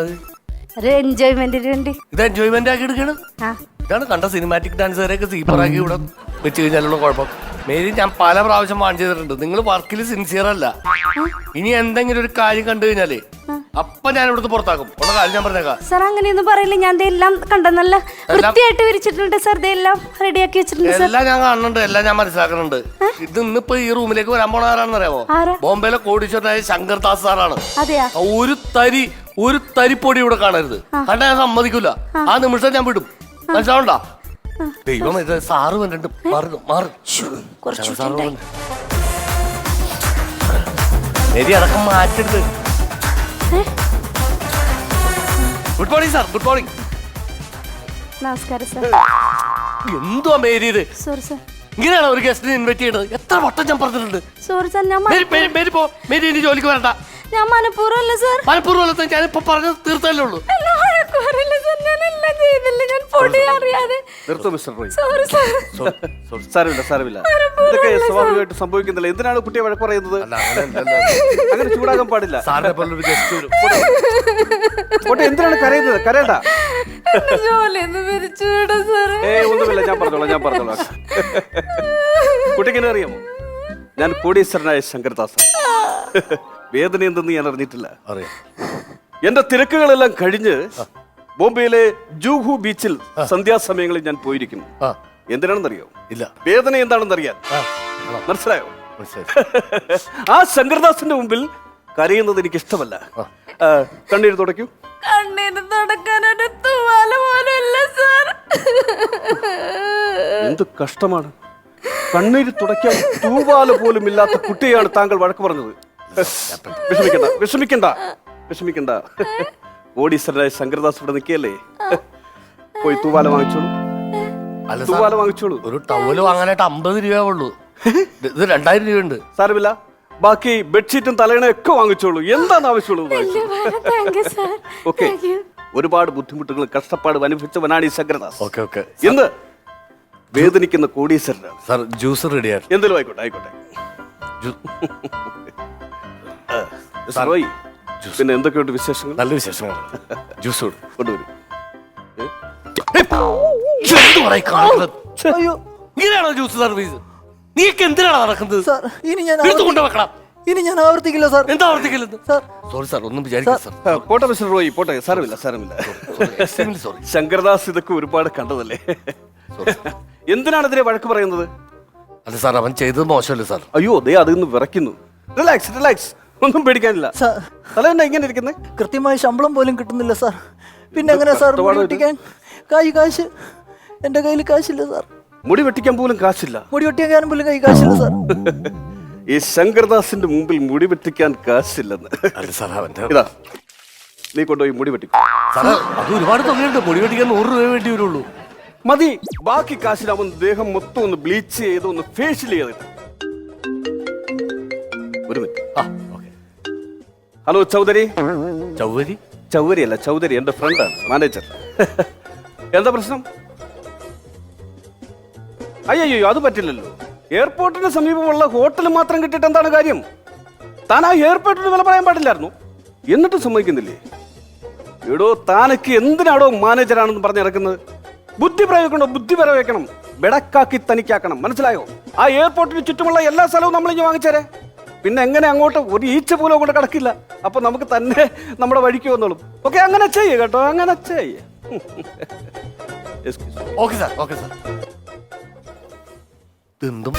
ഒരു എൻജോയ്മെന്റിന് വേണ്ടി. ഇത് എൻജോയ്മെന്റ് ആക്കി എടുക്കണം. ഇതാണ് കണ്ട സിനിമാറ്റിക് ഡാൻസുകാരെയൊക്കെ സീപ്പറാക്കി ഇവിടെ വെച്ച് കഴിഞ്ഞാലുള്ള കുഴപ്പം. മേരി ഞാൻ പല പ്രാവശ്യം വാൺ ചെയ്തിട്ടുണ്ട്. നിങ്ങൾ വർക്കിൽ സിൻസിയർ അല്ല. ഇനി എന്തെങ്കിലും ഒരു കാര്യം കണ്ടു കഴിഞ്ഞാലേ അപ്പൊ ഞാൻ ഇവിടുത്തെ പുറത്താക്കും. ഉള്ള കാര്യം ഞാൻ പറഞ്ഞേക്കാം. സാർ അങ്ങനെയൊന്നും പറയില്ല. ഞാൻ എല്ലാം കണ്ട നല്ല വൃത്തിയായിട്ട് വിരിച്ചിട്ടുണ്ട് സാർ. എല്ലാം റെഡിയാക്കി വെച്ചിട്ടുണ്ട്. എല്ലാം ഞാൻ കാണുന്നുണ്ട്, എല്ലാം ഞാൻ മനസ്സിലാക്കുന്നുണ്ട്. ഇത് ഇന്നിപ്പോ ഈ റൂമിലേക്ക് വരാൻ പോണ ആരാണെന്ന് അറിയാമോ? ബോംബെയിലെ കോടീശ്വരനായ ശങ്കർ ദാസ് സാറാണ്. ഒരു തരിപ്പൊടി ഇവിടെ കാണരുത്. കണ്ടാ ഞാൻ സമ്മതിക്കൂല. ആ നിമിഷം ഞാൻ വിടും. മനസ്സിലാവണ്ട? ദൈവം സാറ് വന്നിട്ട് മാറും. മേരി അടക്കം മാറ്റരുത്. Good morning sir. Good morning. നമസ്കാരം സാർ. എന്തുവാ മേരി ഇത്? Sorry sir. ഇങ്ങനെയാണോ ഒരു ഗസ്റ്റിനെ ഇൻവൈറ്റ് ചെയ്യണത്? എത്ര വട്ടം ഞാൻ പറഞ്ഞിട്ടുണ്ട്. Sorry sir. മേരി ഇനി ജോലിക്ക് വരണ്ട. ഞാൻ മനഃപൂർവ്വമല്ല സാർ. മനഃപൂർവ്വം ഞാനിപ്പോ പറഞ്ഞത് തീർത്തല്ലേ ഉള്ളൂ. സാരമില്ല. ഇതൊക്കെ സ്വാഭാവികമായിട്ട് സംഭവിക്കുന്നില്ല. എന്തിനാണ് കുട്ടിയെ വഴക്ക് പറയുന്നത്? അങ്ങനെ ചൂടാകാൻ പാടില്ല. എന്തിനാണ് കരയുന്നത്? കരയണ്ട. ഒന്നുമില്ല, ഞാൻ പറഞ്ഞോളാം. കുട്ടിക്ക് എന്നെ അറിയാമോ? ഞാൻ കോടീശ്വരനായ ശങ്കർദാസ്. വേദന എന്തെന്ന് ഞാൻ അറിഞ്ഞിട്ടില്ല. എന്റെ തിരക്കുകളെല്ലാം കഴിഞ്ഞ് ബോംബെയിലെ ജൂഹു ബീച്ചിൽ സന്ധ്യാസമയങ്ങളിൽ ഞാൻ പോയിരിക്കുന്നു. എന്തിനാണെന്നറിയോ? ഇല്ല. വേദന എന്താണെന്ന് അറിയാൻ. മനസ്സിലായോ? ആ ശങ്കർദാസിന്റെ മുമ്പിൽ കരയുന്നത് എനിക്ക് ഇഷ്ടമല്ല. കണ്ണീര് തുടയ്ക്കൂ. എന്ത് കഷ്ടമാണ്. കണ്ണീര് തുടയ്ക്കാൻ തൂവാല പോലും ഇല്ലാത്ത കുട്ടിയാണ് താങ്കൾ വഴക്ക് പറഞ്ഞത്. വിഷമിക്കണ്ട. കോടീശ്വരനായ ശങ്കർദാസ് ഇവിടെ നിൽക്കല്ലേ. പോയി തൂവാല വാങ്ങിച്ചോളൂ. ഒരു ടവല് വാങ്ങാനായിട്ട് 50 രൂപയുള്ളൂ. ഇത് 2000 രൂപയുണ്ട്. സാരമില്ല, ബാക്കി ബെഡ്ഷീറ്റും തലയണയും ഒക്കെ വാങ്ങിച്ചോളൂ. എന്താണ് ആവശ്യമുള്ളത്? ഓക്കെ. ഒരുപാട് ബുദ്ധിമുട്ടുകൾ കഷ്ടപ്പാട് അനുഭവിച്ചവനാണ് ഈ ശങ്കർദാസ്. എന്ത് വേദനിക്കുന്ന കോടീശ്വരനാണ്. സാർ ജ്യൂസ് റെഡിയാണ്. എന്തെങ്കിലും ആയിക്കോട്ടെ. പിന്നെ എന്തൊക്കെയുണ്ട് വിശേഷങ്ങൾ? നല്ല വിശേഷങ്ങളാണ്. ജ്യൂസ് കൊണ്ടുവരും. ഇങ്ങനെയാണോ ജ്യൂസ് സർവീസ്? നീക്ക് എന്തിനാണ് നടക്കുന്നത്? ഇനി ഞാൻ ആവർത്തിക്കില്ല സാർ. എന്താ ആവർത്തിക്കില്ലെന്ന്? സോറി സാർ, ഒന്നും വിചാരിക്കില്ല. പോട്ടെ മിസ്റ്റർ റോയി, പോട്ടെ. സാരമില്ല. ശങ്കർദാസ് ഇതൊക്കെ ഒരുപാട് കണ്ടതല്ലേ. എന്തിനാണ് ഇതിനെ വഴക്ക് പറയുന്നത്? അല്ല സാർ, അവൻ ചെയ്തത് മോശമല്ലേ സാർ? അയ്യോ, ദേ അതിന്ന് വിറയ്ക്കുന്നു. റിലാക്സ്. ഒന്നും പേടിക്കാനില്ല. തലവെന്നാ ഇങ്ങനെ ഇരിക്കുന്നത്? കൃത്യമായ ശമ്പളം പോലും കിട്ടുന്നില്ല സാർ. പിന്നെ എങ്ങനെ സാർ മുടി വെട്ടിക്കാൻ? കാശ് എന്റെ കയ്യിൽ കാശില്ല സാർ. മുടി വെട്ടിക്കാൻ പോലും കാശില്ല? മുടി വെട്ടിക്കാൻ പോലും കൈ കാശില്ല സാർ. ഈ ശങ്കർദാസിന്റെ മുമ്പിൽ മുടി വെട്ടിക്കാൻ കാശില്ലെന്ന്. ഇതാ, നീ കൊണ്ടുപോയി മുടി വെട്ടിക്കും. അത് ഒരുപാട് തുകയുണ്ട്. മുടി വെട്ടിക്കാൻ 100 രൂപ വേണ്ടി വരുള്ളൂ. മതി. ബാക്കി കാശിന് അവൻ ദേഹം മൊത്തം ഒന്ന് ബ്ലീച്ച് ചെയ്ത് ഒന്ന് ഫേഷ്യൽ ചെയ്തിട്ട്. ഒരു മിനിറ്റ്. ഹലോ ചൗധരി അല്ല, ചൗധരി എന്റെ ഫ്രണ്ടാണ്, മാനേജർ. എന്താ പ്രശ്നം? അയ്യോ, അത് പറ്റില്ലല്ലോ. എയർപോർട്ടിന് സമീപമുള്ള ഹോട്ടൽ മാത്രം കിട്ടിയിട്ട് എന്താണ് കാര്യം? താൻ ആ എയർപോർട്ടിന് വില പറയാൻ പാടില്ലായിരുന്നു. എന്നിട്ടും സമ്മതിക്കുന്നില്ലേ? എടോ, താനൊക്കെ എന്തിനാടോ മാനേജറാണെന്ന് പറഞ്ഞിറക്കുന്നത്? ബുദ്ധി പ്രയോഗിക്കണം. ബെടക്കാക്കി തനിക്കാക്കണം. മനസ്സിലായോ? ആ എയർപോർട്ടിന് ചുറ്റുമുള്ള എല്ലാ സ്ഥലവും നമ്മളിഞ്ഞ് വാങ്ങിച്ചേരെ. പിന്നെ എങ്ങനെ അങ്ങോട്ട് ഒരു ഈച്ച പോലും അങ്ങോട്ട് കിടക്കില്ല. അപ്പൊ നമുക്ക് തന്നെ നമ്മുടെ വഴിക്ക് വന്നോളും. ഓക്കെ, അങ്ങനെ ചെയ്യ് കേട്ടോ, അങ്ങനെ ചെയ്യ്. Okay sir. എന്തും